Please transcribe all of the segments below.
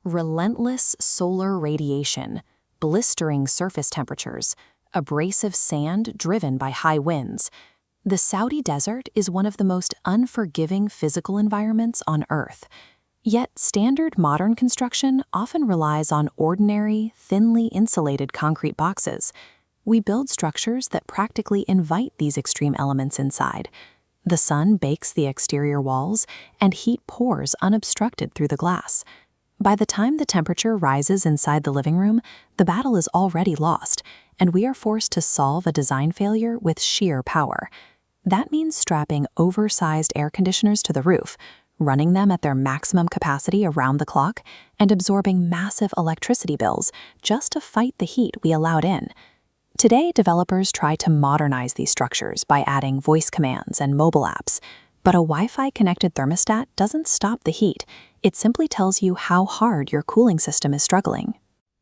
Relentless solar radiation, blistering surface temperatures, abrasive sand driven by high winds. The Saudi desert is one of the most unforgiving physical environments on Earth. Yet standard modern construction often relies on ordinary, thinly insulated concrete boxes. We build structures that practically invite these extreme elements inside. The sun bakes the exterior walls, and heat pours unobstructed through the glass. By the time the temperature rises inside the living room, the battle is already lost, and we are forced to solve a design failure with sheer power. That means strapping oversized air conditioners to the roof, running them at their maximum capacity around the clock, and absorbing massive electricity bills just to fight the heat we allowed in. Today, developers try to modernize these structures by adding voice commands and mobile apps, but a Wi-Fi connected thermostat doesn't stop the heat. It simply tells you how hard your cooling system is struggling.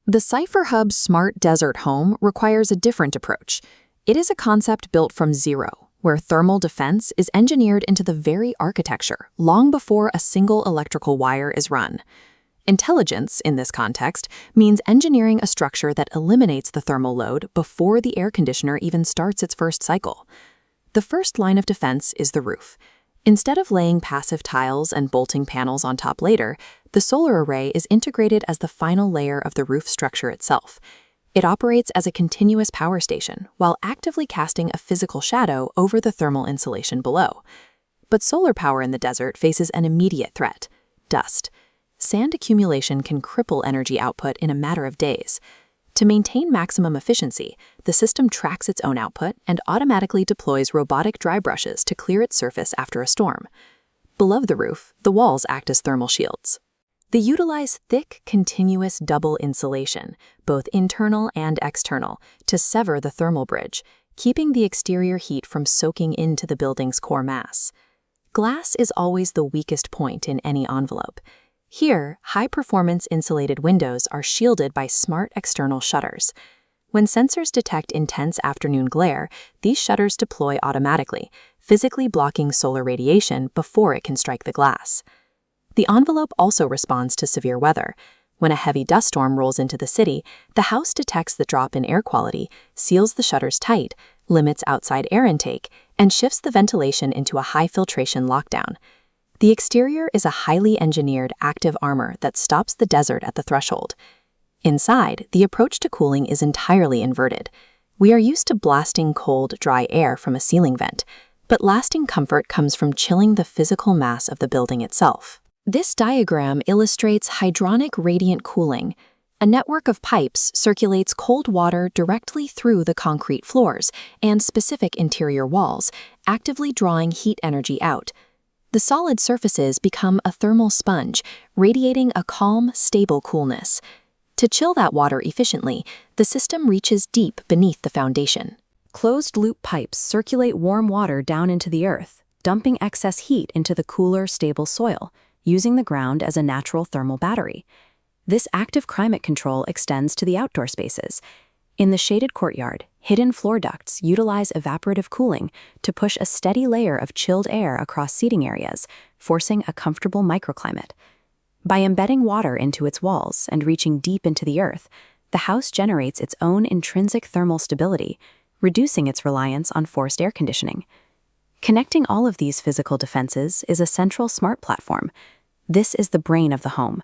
The Cipher Hub Smart Desert Home requires a different approach. It is a concept built from zero, where thermal defense is engineered into the very architecture long before a single electrical wire is run. Intelligence, in this context, means engineering a structure that eliminates the thermal load before the air conditioner even starts its first cycle. The first line of defense is the roof. Instead of laying passive tiles and bolting panels on top later, the solar array is integrated as the final layer of the roof structure itself. It operates as a continuous power station while actively casting a physical shadow over the thermal insulation below. But solar power in the desert faces an immediate threat: dust. Sand accumulation can cripple energy output in a matter of days. To maintain maximum efficiency, the system tracks its own output and automatically deploys robotic dry brushes to clear its surface after a storm. Below the roof, the walls act as thermal shields. They utilize thick, continuous double insulation, both internal and external, to sever the thermal bridge, keeping the exterior heat from soaking into the building's core mass. Glass is always the weakest point in any envelope. Here, high-performance insulated windows are shielded by smart external shutters. When sensors detect intense afternoon glare, these shutters deploy automatically, physically blocking solar radiation before it can strike the glass. The envelope also responds to severe weather. When a heavy dust storm rolls into the city, the house detects the drop in air quality, seals the shutters tight, limits outside air intake, and shifts the ventilation into a high-filtration lockdown. The exterior is a highly engineered active armor that stops the desert at the threshold. Inside, the approach to cooling is entirely inverted. We are used to blasting cold, dry air from a ceiling vent, but lasting comfort comes from chilling the physical mass of the building itself. This diagram illustrates hydronic radiant cooling. A network of pipes circulates cold water directly through the concrete floors and specific interior walls, actively drawing heat energy out. The solid surfaces become a thermal sponge, radiating a calm, stable coolness. To chill that water efficiently, the system reaches deep beneath the foundation. Closed-loop pipes circulate warm water down into the earth, dumping excess heat into the cooler, stable soil, using the ground as a natural thermal battery. This active climate control extends to the outdoor spaces. In the shaded courtyard, hidden floor ducts utilize evaporative cooling to push a steady layer of chilled air across seating areas, forcing a comfortable microclimate. By embedding water into its walls and reaching deep into the earth, the house generates its own intrinsic thermal stability, reducing its reliance on forced air conditioning. Connecting all of these physical defenses is a central smart platform. This is the brain of the home.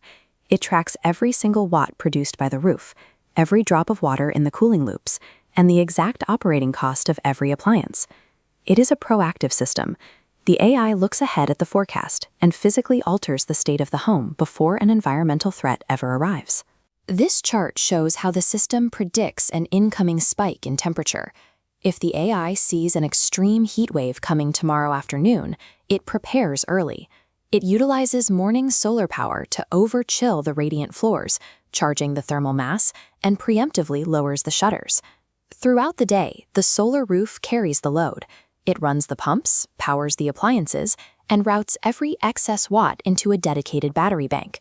It tracks every single watt produced by the roof, every drop of water in the cooling loops, and the exact operating cost of every appliance. It is a proactive system. The AI looks ahead at the forecast and physically alters the state of the home before an environmental threat ever arrives. This chart shows how the system predicts an incoming spike in temperature. If the AI sees an extreme heat wave coming tomorrow afternoon, it prepares early. It utilizes morning solar power to over-chill the radiant floors, charging the thermal mass, and preemptively lowers the shutters. Throughout the day, the solar roof carries the load. It runs the pumps, powers the appliances, and routes every excess watt into a dedicated battery bank.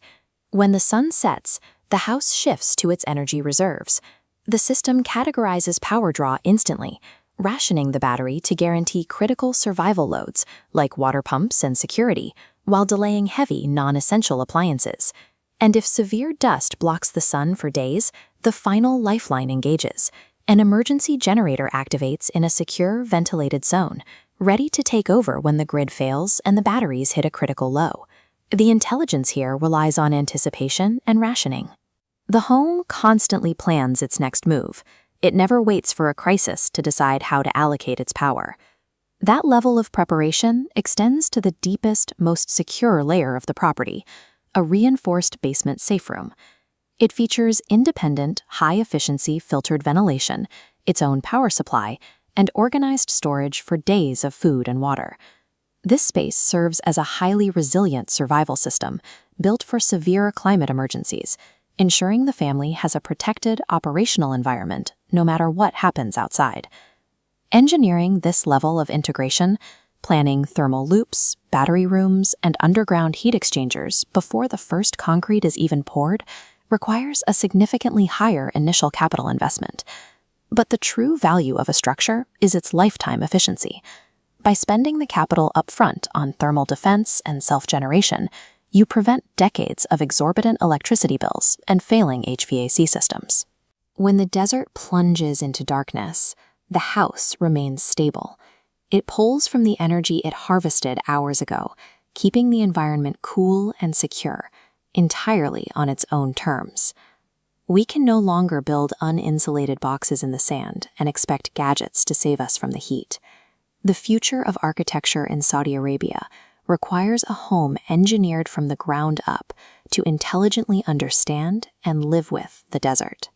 When the sun sets, the house shifts to its energy reserves. The system categorizes power draw instantly, rationing the battery to guarantee critical survival loads like water pumps and security, while delaying heavy, non-essential appliances. And if severe dust blocks the sun for days, the final lifeline engages. An emergency generator activates in a secure, ventilated zone, ready to take over when the grid fails and the batteries hit a critical low. The intelligence here relies on anticipation and rationing. The home constantly plans its next move. It never waits for a crisis to decide how to allocate its power. That level of preparation extends to the deepest, most secure layer of the property, a reinforced basement safe room. It features independent, high-efficiency filtered ventilation, its own power supply, and organized storage for days of food and water. This space serves as a highly resilient survival system built for severe climate emergencies, ensuring the family has a protected operational environment no matter what happens outside. Engineering this level of integration, planning thermal loops, battery rooms, and underground heat exchangers before the first concrete is even poured, requires a significantly higher initial capital investment. But the true value of a structure is its lifetime efficiency. By spending the capital upfront on thermal defense and self-generation, you prevent decades of exorbitant electricity bills and failing HVAC systems. When the desert plunges into darkness, the house remains stable. It pulls from the energy it harvested hours ago, keeping the environment cool and secure, entirely on its own terms. We can no longer build uninsulated boxes in the sand and expect gadgets to save us from the heat. The future of architecture in Saudi Arabia requires a home engineered from the ground up to intelligently understand and live with the desert.